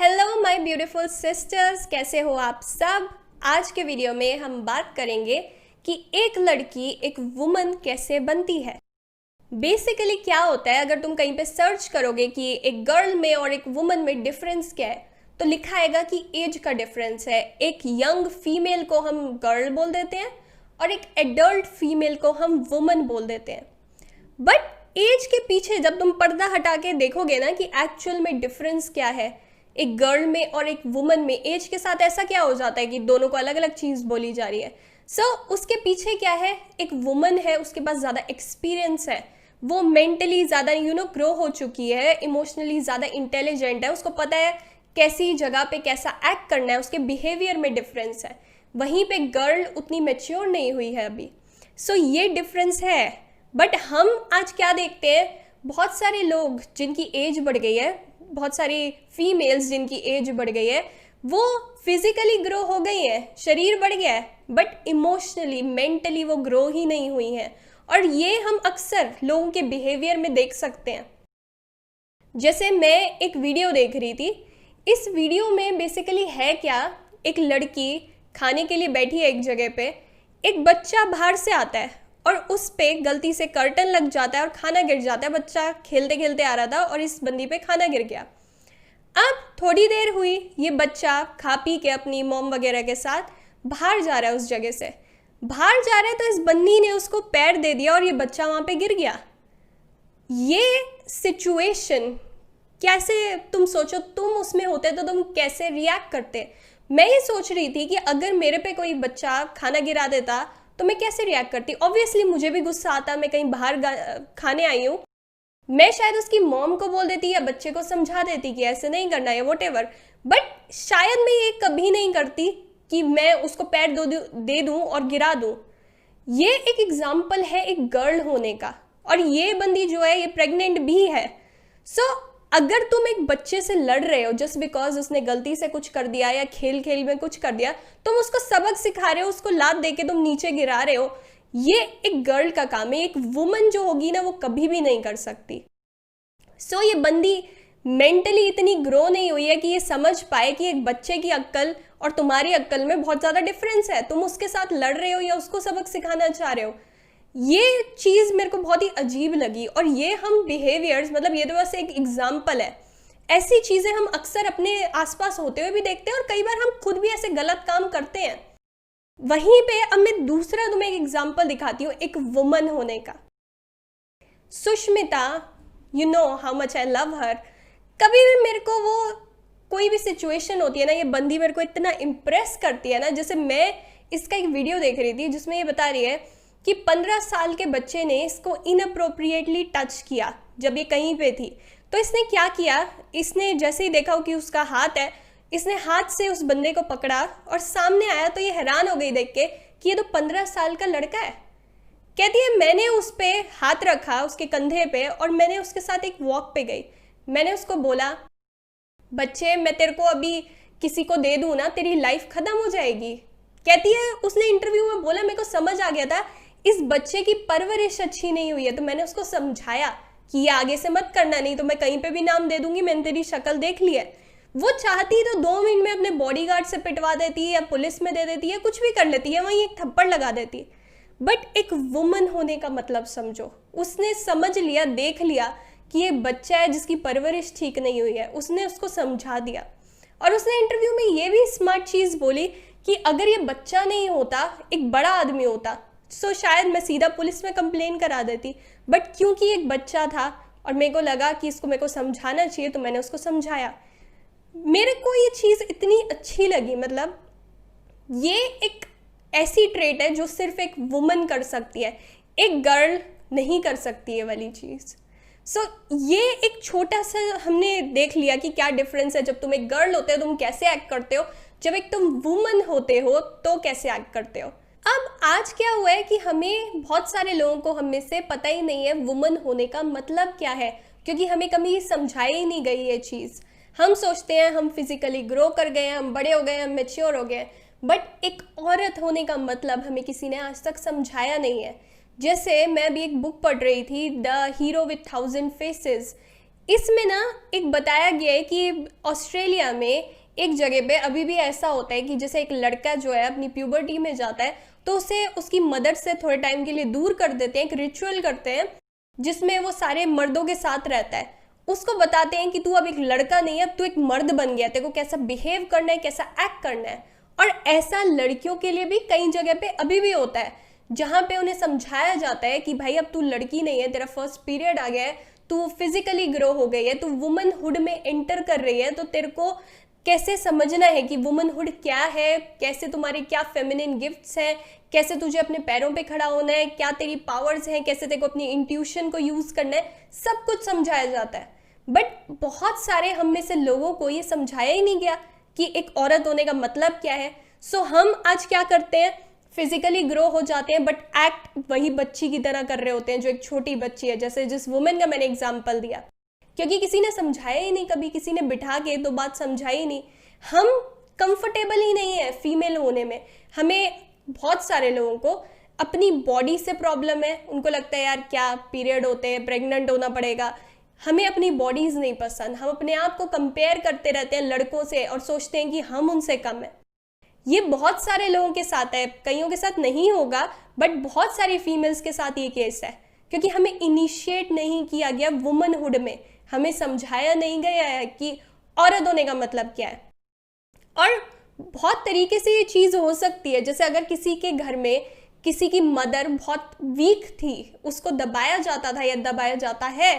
Hello my beautiful sisters, कैसे हो आप सब। आज के वीडियो में हम बात करेंगे कि एक लड़की एक वुमन कैसे बनती है। बेसिकली क्या होता है, अगर तुम कहीं पे सर्च करोगे कि एक गर्ल में और एक वुमन में डिफरेंस क्या है, तो लिखा आएगा कि एज का डिफरेंस है। एक यंग फीमेल को हम गर्ल बोल देते हैं और एक एडल्ट फीमेल को हम वुमन बोल देते हैं। बट एज के पीछे जब तुम पर्दा हटा के देखोगे ना कि एक्चुअल में डिफरेंस क्या है एक गर्ल में और एक वुमन में, एज के साथ ऐसा क्या हो जाता है कि दोनों को अलग अलग चीज़ बोली जा रही है। उसके पीछे क्या है, एक वुमन है, उसके पास ज़्यादा एक्सपीरियंस है, वो मेंटली ज़्यादा ग्रो हो चुकी है, इमोशनली ज़्यादा इंटेलिजेंट है, उसको पता है कैसी जगह पे कैसा एक्ट करना है, उसके बिहेवियर में डिफरेंस है। वहीं पे गर्ल उतनी मेच्योर नहीं हुई है अभी। ये डिफरेंस है। बट हम आज क्या देखते हैं, बहुत सारे लोग जिनकी एज बढ़ गई है, बहुत सारी फीमेल्स जिनकी एज बढ़ गई है, वो फिजिकली ग्रो हो गई है, शरीर बढ़ गया है, बट इमोशनली मेंटली वो ग्रो ही नहीं हुई हैं। और ये हम अक्सर लोगों के बिहेवियर में देख सकते हैं। जैसे मैं एक वीडियो देख रही थी, इस वीडियो में बेसिकली है क्या, एक लड़की खाने के लिए बैठी है एक जगह पे, एक बच्चा बाहर से आता है और उस पे गलती से कर्टन लग जाता है और खाना गिर जाता है। बच्चा खेलते खेलते आ रहा था और इस बंदी पे खाना गिर गया। अब थोड़ी देर हुई, ये बच्चा खा पी के अपनी मॉम वगैरह के साथ बाहर जा रहा है, उस जगह से बाहर जा रहा है, तो इस बंदी ने उसको पैर दे दिया और ये बच्चा वहाँ पे गिर गया। ये सिचुएशन कैसे, तुम सोचो तुम उसमें होते तो तुम कैसे रिएक्ट करते। मैं ये सोच रही थी कि अगर मेरे पे कोई बच्चा खाना गिरा देता तो मैं कैसे रिएक्ट करती। ऑब्वियसली मुझे भी गुस्सा आता, मैं कहीं बाहर खाने आई हूँ, मैं शायद उसकी मॉम को बोल देती या बच्चे को समझा देती कि ऐसे नहीं करना है, वॉटेवर। बट शायद मैं ये कभी नहीं करती कि मैं उसको पैर दे दूँ और गिरा दूँ। ये एक एग्जाम्पल है एक गर्ल होने का, और ये बंदी जो है ये प्रेग्नेंट भी है। अगर तुम एक बच्चे से लड़ रहे हो जस्ट बिकॉज उसने गलती से कुछ कर दिया या खेल खेल में कुछ कर दिया, तुम उसको सबक सिखा रहे हो, उसको लात दे के तुम नीचे गिरा रहे हो, ये एक गर्ल का काम है। एक वुमन जो होगी ना वो कभी भी नहीं कर सकती। ये बंदी मेंटली इतनी ग्रो नहीं हुई है कि ये समझ पाए कि एक बच्चे की अक्ल और तुम्हारी अक्ल में बहुत ज़्यादा डिफरेंस है। तुम उसके साथ लड़ रहे हो या उसको सबक सिखाना चाह रहे हो। ये चीज़ मेरे को बहुत ही अजीब लगी। और ये हम बिहेवियर्स, मतलब ये तो बस एक एग्जाम्पल है, ऐसी चीज़ें हम अक्सर अपने आसपास होते हुए भी देखते हैं और कई बार हम खुद भी ऐसे गलत काम करते हैं। वहीं पे अब मैं दूसरा तुम्हें एक एग्जाम्पल दिखाती हूँ एक वुमन होने का। Sushmita, you know how much I love हर। कभी भी मेरे को वो कोई भी सिचुएशन होती है ना, ये बंदी मेरे को इतना इम्प्रेस करती है ना। जैसे मैं इसका एक वीडियो देख रही थी जिसमें ये बता रही है कि 15 साल के बच्चे ने इसको इनअप्रोप्रिएटली टच किया जब ये कहीं पे थी। तो इसने क्या किया, इसने जैसे ही देखा कि उसका हाथ है, इसने हाथ से उस बंदे को पकड़ा और सामने आया तो ये हैरान हो गई देख के कि ये तो 15 साल का लड़का है। कहती है मैंने उस पर हाथ रखा उसके कंधे पे और मैंने उसके साथ एक वॉक पे गई। मैंने उसको बोला, बच्चे मैं तेरे को अभी किसी को दे दूँ ना, तेरी लाइफ खत्म हो जाएगी। कहती है उसने इंटरव्यू में बोला, मेरे को समझ आ गया था इस बच्चे की परवरिश अच्छी नहीं हुई है, तो मैंने उसको समझाया कि ये आगे से मत करना, नहीं तो मैं कहीं पे भी नाम दे दूंगी, मैंने तेरी शक्ल देख ली है। वो चाहती तो 2 मिनट में अपने बॉडीगार्ड से पिटवा देती है या पुलिस में दे देती है, कुछ भी कर लेती है, वहीं एक थप्पड़ लगा देती। बट एक वुमन होने का मतलब समझो, उसने समझ लिया, देख लिया कि ये बच्चा है जिसकी परवरिश ठीक नहीं हुई है, उसने उसको समझा दिया। और उसने इंटरव्यू में ये भी स्मार्ट चीज़ बोली कि अगर ये बच्चा नहीं होता, एक बड़ा आदमी होता, शायद मैं सीधा पुलिस में कंप्लेन करा देती। बट क्योंकि एक बच्चा था और मेरे को लगा कि इसको मेरे को समझाना चाहिए, तो मैंने उसको समझाया। मेरे को ये चीज़ इतनी अच्छी लगी। मतलब ये एक ऐसी ट्रेट है जो सिर्फ एक वुमन कर सकती है, एक गर्ल नहीं कर सकती ये वाली चीज़। ये एक छोटा सा हमने देख लिया कि क्या डिफरेंस है। जब तुम एक गर्ल होते हो तुम कैसे एक्ट करते हो, जब एक तुम वुमन होते हो तो कैसे एक्ट करते हो। अब आज क्या हुआ है कि हमें, बहुत सारे लोगों को हम में से पता ही नहीं है वुमन होने का मतलब क्या है, क्योंकि हमें कभी समझाई ही नहीं गई ये चीज़। हम सोचते हैं हम फिजिकली ग्रो कर गए हैं, हम बड़े हो गए हैं, हम मेच्योर हो गए हैं, बट एक औरत होने का मतलब हमें किसी ने आज तक समझाया नहीं है। जैसे मैं अभी एक बुक पढ़ रही थी, द हीरो विथ 1000 फेसेस। इसमें ना एक बताया गया है कि ऑस्ट्रेलिया में एक जगह पे अभी भी ऐसा होता है कि जैसे एक लड़का जो है अपनी प्यूबर्टी में जाता है तो उसे उसकी मदर से थोड़े टाइम के लिए दूर कर देते हैं, एक रिचुअल करते हैं जिसमें वो सारे मर्दों के साथ रहता है। उसको बताते हैं कि तू अब एक लड़का नहीं है, अब तू एक मर्द बन गया, तेरे को कैसा बिहेव करना है, कैसा एक्ट करना है। और ऐसा लड़कियों के लिए भी कई जगह पे अभी भी होता है, जहाँ पे उन्हें समझाया जाता है कि भाई अब तू लड़की नहीं है, तेरा फर्स्ट पीरियड आ गया है, तू फिजिकली ग्रो हो गई है, तू वुमनहुड में एंटर कर रही है, तो तेरे को कैसे समझना है कि वुमनहुड क्या है, कैसे तुम्हारे क्या फेमिनिन गिफ्ट्स हैं, कैसे तुझे अपने पैरों पे खड़ा होना है, क्या तेरी पावर्स हैं, कैसे तेरे को अपनी इंट्यूशन को यूज़ करना है, सब कुछ समझाया जाता है। बट बहुत सारे हम में से लोगों को ये समझाया ही नहीं गया कि एक औरत होने का मतलब क्या है। सो हम आज क्या करते हैं, फिजिकली ग्रो हो जाते हैं बट एक्ट वही बच्ची की तरह कर रहे होते हैं जो एक छोटी बच्ची है, जैसे जिस वुमेन का मैंने एग्जाम्पल दिया, क्योंकि किसी ने समझाया ही नहीं, कभी किसी ने बिठा के तो बात समझाई ही नहीं। हम कंफर्टेबल ही नहीं है फीमेल होने में। हमें बहुत सारे लोगों को अपनी बॉडी से प्रॉब्लम है, उनको लगता है यार क्या पीरियड होते हैं, प्रेग्नेंट होना पड़ेगा। हमें अपनी बॉडीज नहीं पसंद, हम अपने आप को कंपेयर करते रहते हैं लड़कों से और सोचते हैं कि हम उनसे कम है। ये बहुत सारे लोगों के साथ है, कईयों के साथ नहीं होगा बट बहुत सारी फीमेल्स के साथ ये केस है, क्योंकि हमें इनिशिएट नहीं किया गया वुमनहुड में, हमें समझाया नहीं गया है कि औरत होने का मतलब क्या है। और बहुत तरीके से ये चीज़ हो सकती है, जैसे अगर किसी के घर में किसी की मदर बहुत वीक थी, उसको दबाया जाता था या दबाया जाता है,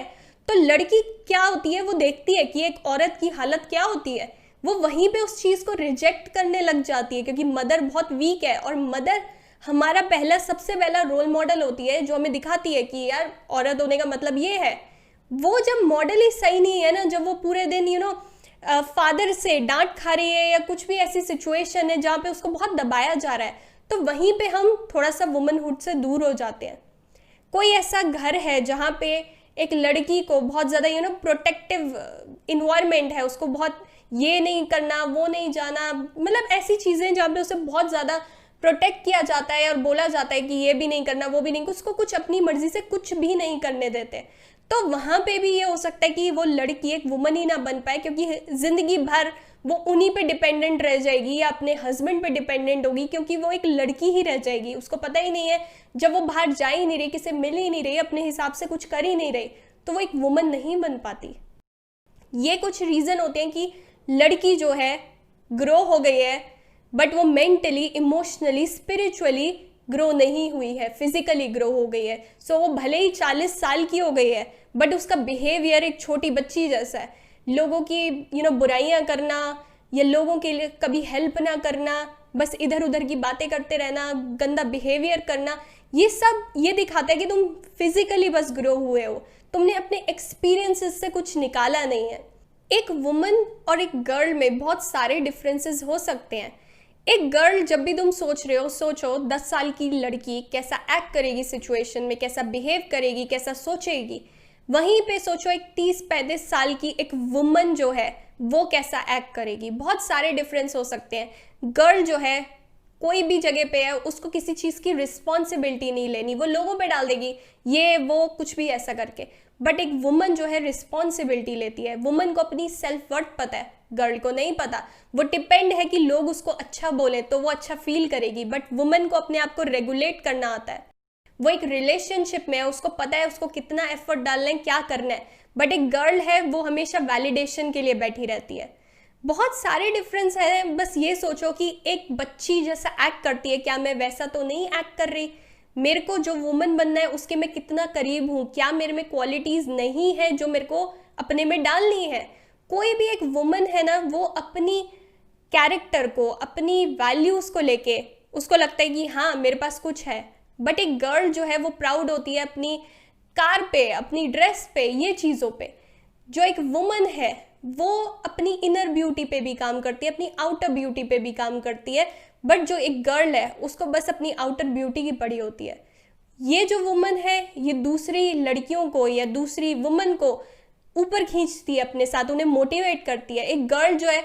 तो लड़की क्या होती है, वो देखती है कि एक औरत की हालत क्या होती है, वो वहीं पे उस चीज़ को रिजेक्ट करने लग जाती है, क्योंकि मदर बहुत वीक है। और मदर हमारा सबसे पहला रोल मॉडल होती है जो हमें दिखाती है कि यार औरत होने का मतलब ये है। वो जब मॉडल ही सही नहीं है ना, जब वो पूरे दिन फादर से डांट खा रही है या कुछ भी ऐसी सिचुएशन है जहाँ पे उसको बहुत दबाया जा रहा है, तो वहीं पे हम थोड़ा सा वुमनहुड से दूर हो जाते हैं। कोई ऐसा घर है जहाँ पे एक लड़की को बहुत ज़्यादा प्रोटेक्टिव इन्वायरमेंट है, उसको बहुत ये नहीं करना, वो नहीं जाना, मतलब ऐसी चीज़ें जहाँ पे उसे बहुत ज़्यादा प्रोटेक्ट किया जाता है और बोला जाता है कि ये भी नहीं करना, वो भी नहीं, उसको कुछ अपनी मर्जी से कुछ भी नहीं करने देते, तो वहाँ पे भी ये हो सकता है कि वो लड़की एक वुमन ही ना बन पाए, क्योंकि ज़िंदगी भर वो उन्हीं पे डिपेंडेंट रह जाएगी या अपने हस्बैंड पे डिपेंडेंट होगी, क्योंकि वो एक लड़की ही रह जाएगी। उसको पता ही नहीं है, जब वो बाहर जा ही नहीं रही, किसी मिल ही नहीं रही, अपने हिसाब से कुछ कर ही नहीं रही, तो वो एक वुमन नहीं बन पाती। ये कुछ रीज़न होते हैं कि लड़की जो है ग्रो हो गई है बट वो मेंटली, इमोशनली, स्पिरिचुअली ग्रो नहीं हुई है, फिजिकली ग्रो हो गई है। सो वो भले ही 40 साल की हो गई है बट उसका बिहेवियर एक छोटी बच्ची जैसा है। लोगों की बुराइयां करना या लोगों के लिए कभी हेल्प ना करना, बस इधर उधर की बातें करते रहना, गंदा बिहेवियर करना, ये सब ये दिखाता है कि तुम फिजिकली बस ग्रो हुए हो, तुमने अपने एक्सपीरियंसेस से कुछ निकाला नहीं है। एक वुमन और एक गर्ल में बहुत सारे डिफरेंसेस हो सकते हैं। एक गर्ल, जब भी तुम सोच रहे हो, सोचो 10 साल की लड़की कैसा एक्ट करेगी सिचुएशन में, कैसा बिहेव करेगी, कैसा सोचेगी। वहीं पे सोचो एक 30-35 साल की एक वुमन जो है वो कैसा एक्ट करेगी। बहुत सारे डिफरेंस हो सकते हैं। गर्ल जो है कोई भी जगह पे है, उसको किसी चीज़ की रिस्पॉन्सिबिलिटी नहीं लेनी, वो लोगों पे डाल देगी ये वो कुछ भी ऐसा करके। बट एक वुमन जो है रिस्पॉन्सिबिलिटी लेती है। वुमन को अपनी सेल्फ वर्थ पता है, गर्ल को नहीं पता। वो डिपेंड है कि लोग उसको अच्छा बोले तो वो अच्छा फील करेगी, बट वुमन को अपने आप को रेगुलेट करना आता है। वो एक रिलेशनशिप में है, उसको पता है उसको कितना एफर्ट डालना है, क्या करना है। बट एक गर्ल है वो हमेशा वैलिडेशन के लिए बैठी रहती है। बहुत सारे डिफरेंस है। बस ये सोचो कि एक बच्ची जैसा एक्ट करती है, क्या मैं वैसा तो नहीं एक्ट कर रही? मेरे को जो वुमन बनना है उसके मैं कितना करीब हूँ? क्या मेरे में क्वालिटीज नहीं है जो मेरे को अपने में डालनी है? कोई भी एक वुमन है ना, वो अपनी कैरेक्टर को, अपनी वैल्यूज को लेके उसको लगता है कि हाँ मेरे पास कुछ है। बट एक गर्ल जो है वो प्राउड होती है अपनी कार पे, अपनी ड्रेस पे, ये चीज़ों पे। जो एक वुमन है वो अपनी इनर ब्यूटी पे भी काम करती है, अपनी आउटर ब्यूटी पे भी काम करती है। बट जो एक गर्ल है उसको बस अपनी आउटर ब्यूटी की पड़ी होती है। ये जो वुमन है ये दूसरी लड़कियों को या दूसरी वुमन को ऊपर खींचती है अपने साथ, उन्हें मोटिवेट करती है। एक गर्ल जो है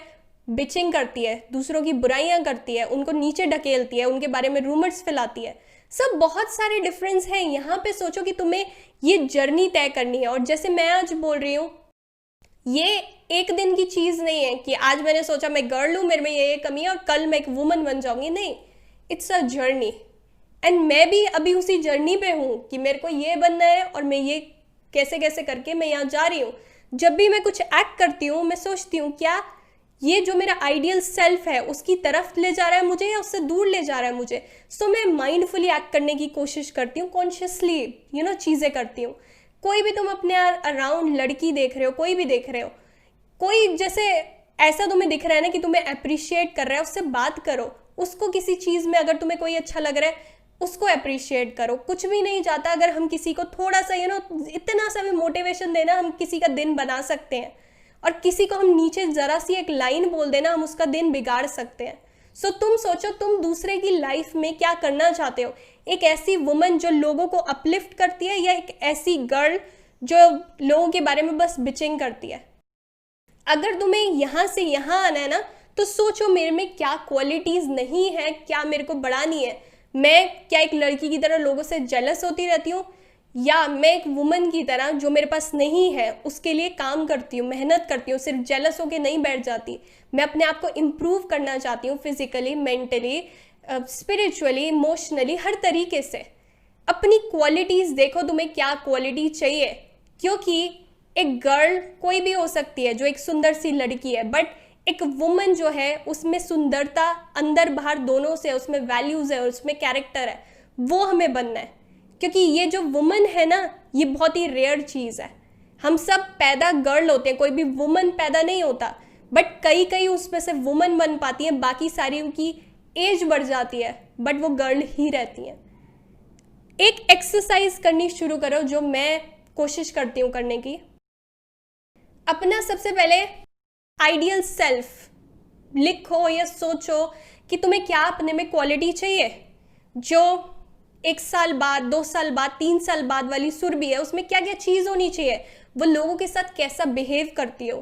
बिचिंग करती है, दूसरों की बुराइयां करती है, उनको नीचे ढकेलती है, उनके बारे में रूमर्स फैलाती है। सब बहुत सारे डिफरेंस हैं। यहाँ पे सोचो कि तुम्हें ये जर्नी तय करनी है। और जैसे मैं आज बोल रही हूँ ये एक दिन की चीज़ नहीं है कि आज मैंने सोचा मैं गर्ल हूँ, मेरे में ये कमी है और कल मैं एक वुमन बन जाऊंगी। नहीं, इट्स अ जर्नी। एंड मैं भी अभी उसी जर्नी पे हूँ कि मेरे को ये बनना है और मैं ये कैसे कैसे करके मैं यहाँ जा रही हूँ। जब भी मैं कुछ एक्ट करती हूँ मैं सोचती हूँ क्या ये जो मेरा आइडियल सेल्फ है उसकी तरफ ले जा रहा है मुझे या उससे दूर ले जा रहा है मुझे। सो मैं माइंडफुली एक्ट करने की कोशिश करती हूँ, कॉन्शियसली चीज़ें करती हूँ। कोई भी तुम अपने अराउंड लड़की देख रहे हो, कोई भी देख रहे हो, कोई जैसे ऐसा तुम्हें दिख रहा है ना कि तुम्हें अप्रिशिएट कर रहा है, उससे बात करो। उसको किसी चीज़ में अगर तुम्हें कोई अच्छा लग रहा है उसको अप्रिशिएट करो। कुछ भी नहीं जाता अगर हम किसी को थोड़ा सा इतना सा भी मोटिवेशन देना, हम किसी का दिन बना सकते हैं। और किसी को हम नीचे जरा सी एक लाइन बोल देना, हम उसका दिन बिगाड़ सकते हैं। सो तुम सोचो तुम दूसरे की लाइफ में क्या करना चाहते हो। एक ऐसी वुमन जो लोगों को अपलिफ्ट करती है या एक ऐसी गर्ल जो लोगों के बारे में बस बिचिंग करती है। अगर तुम्हें यहाँ से यहाँ आना है ना तो सोचो मेरे में क्या क्वालिटीज़ नहीं है, क्या मेरे को बढ़ानी है। मैं क्या एक लड़की की तरह लोगों से जेलस होती रहती हूँ, या मैं एक वुमन की तरह जो मेरे पास नहीं है उसके लिए काम करती हूँ, मेहनत करती हूँ, सिर्फ जेलस होके नहीं बैठ जाती। मैं अपने आप को इम्प्रूव करना चाहती हूँ, फिजिकली, मेंटली, स्पिरिचुअली, इमोशनली, हर तरीके से। अपनी क्वालिटीज़ देखो, तुम्हें क्या क्वालिटी चाहिए। क्योंकि एक गर्ल कोई भी हो सकती है जो एक सुंदर सी लड़की है, बट एक वुमन जो है उसमें सुंदरता अंदर बाहर दोनों से, उसमें वैल्यूज़ है, उसमें कैरेक्टर है, वो हमें बनना है। क्योंकि ये जो वुमन है ना ये बहुत ही रेयर चीज़ है। हम सब पैदा गर्ल होते हैं, कोई भी वुमन पैदा नहीं होता, बट कई उसमें से वुमन बन पाती हैं, बाकी सारी की एज बढ़ जाती है बट वो गर्ल ही रहती हैं। एक एक्सरसाइज करनी शुरू करो जो मैं कोशिश करती हूँ करने की। अपना सबसे पहले आइडियल सेल्फ लिखो या सोचो कि तुम्हें क्या अपने में क्वालिटी चाहिए जो 1 साल बाद, 2 साल बाद, 3 साल बाद वाली सुरभि है उसमें क्या क्या चीज़ होनी चाहिए, वो लोगों के साथ कैसा बिहेव करती हो।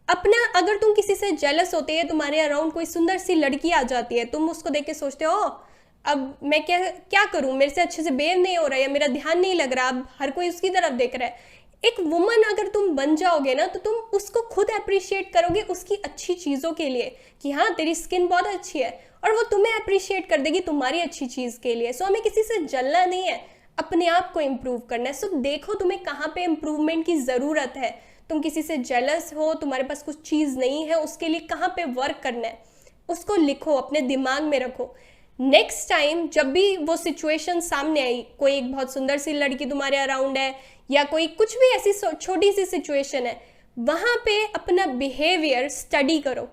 अपना अगर तुम किसी से जेलस होते हैं, तुम्हारे अराउंड कोई सुंदर सी लड़की आ जाती है, तुम उसको देख के सोचते हो अब मैं क्या करूं, मेरे से अच्छे से बिहेव नहीं हो रहा है या मेरा ध्यान नहीं लग रहा, अब हर कोई उसकी तरफ देख रहा है। एक वुमन अगर तुम बन जाओगे ना तो तुम उसको खुद अप्रिशिएट करोगे उसकी अच्छी चीज़ों के लिए कि हाँ तेरी स्किन बहुत अच्छी है, और वो तुम्हें अप्रिशिएट कर देगी तुम्हारी अच्छी चीज़ के लिए। सो हमें किसी से जलना नहीं है, अपने आप को इम्प्रूव करना है। सो देखो तुम्हें कहाँ पे इम्प्रूवमेंट की ज़रूरत है। तुम किसी से जेलस हो, तुम्हारे पास कुछ चीज़ नहीं है, उसके लिए कहाँ पे वर्क करना है उसको लिखो, अपने दिमाग में रखो। नेक्स्ट टाइम जब भी वो सिचुएशन सामने आई, कोई एक बहुत सुंदर सी लड़की तुम्हारे अराउंड है या कोई कुछ भी ऐसी छोटी सी सिचुएशन है, वहाँ पे अपना बिहेवियर स्टडी करो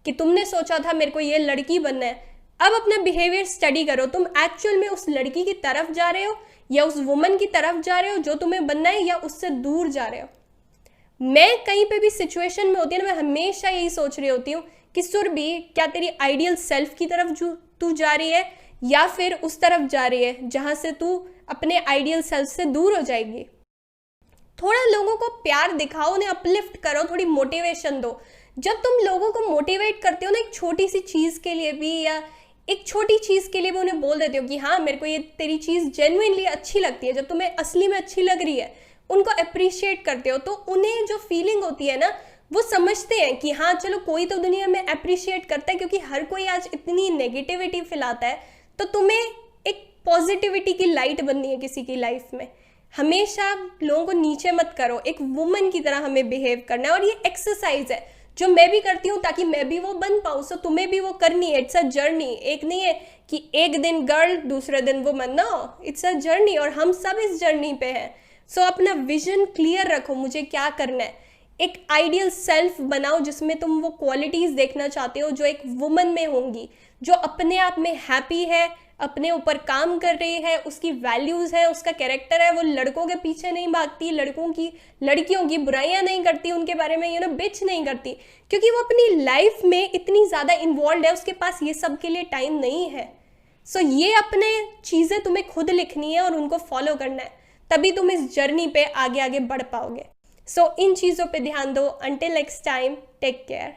कि तुमने सोचा था मेरे को ये लड़की बनना है, अब अपना बिहेवियर स्टडी करो। तुम एक्चुअल में उस लड़की की तरफ जा रहे हो या उस वुमन की तरफ जा रहे हो जो तुम्हें बनना है, या उससे दूर जा रहे हो। मैं कहीं पे भी सिचुएशन में होती है ना, मैं हमेशा यही सोच रही होती हूँ कि सुरभि क्या तेरी आइडियल सेल्फ की तरफ तू जा रही है या फिर उस तरफ जा रही है जहाँ से तू अपने आइडियल सेल्फ से दूर हो जाएगी। थोड़ा लोगों को प्यार दिखाओ, उन्हें अपलिफ्ट करो, थोड़ी मोटिवेशन दो। जब तुम लोगों को मोटिवेट करते हो ना एक छोटी सी चीज़ के लिए भी या एक छोटी चीज़ के लिए भी उन्हें बोल देते हो कि हाँ मेरे को ये तेरी चीज़ जेन्युइनली अच्छी लगती है, जब तुम्हें असली में अच्छी लग रही है, उनको अप्रिशिएट करते हो, तो उन्हें जो फीलिंग होती है ना वो समझते हैं कि हाँ चलो कोई तो दुनिया में अप्रिशिएट करता है, क्योंकि हर कोई आज इतनी नेगेटिविटी फैलाता है। तो तुम्हें एक पॉजिटिविटी की लाइट बननी है किसी की लाइफ में। हमेशा लोगों को नीचे मत करो, एक वुमन की तरह हमें बिहेव करना है। और ये एक्सरसाइज है जो मैं भी करती हूँ ताकि मैं भी वो बन पाऊँ। सो तुम्हें भी वो करनी है। इट्स अ जर्नी, एक नहीं है कि एक दिन गर्ल दूसरे दिन woman, no, it's a journey और हम सब इस जर्नी पे हैं। सो अपना विजन क्लियर रखो, मुझे क्या करना है। एक आइडियल सेल्फ बनाओ जिसमें तुम वो क्वालिटीज़ देखना चाहते हो जो एक वुमन में होंगी, जो अपने आप में हैप्पी है, अपने ऊपर काम कर रही है, उसकी वैल्यूज़ है, उसका कैरेक्टर है, वो लड़कों के पीछे नहीं भागती, लड़कियों की बुराइयां नहीं करती, उनके बारे में बिच नहीं करती, क्योंकि वो अपनी लाइफ में इतनी ज़्यादा इन्वॉल्व है, उसके पास ये सब के लिए टाइम नहीं है। सो ये अपने चीज़ें तुम्हें खुद लिखनी है और उनको फॉलो करना है, तभी तुम इस जर्नी पे आगे आगे बढ़ पाओगे। सो इन चीज़ों पे ध्यान दो। Until next time, take care.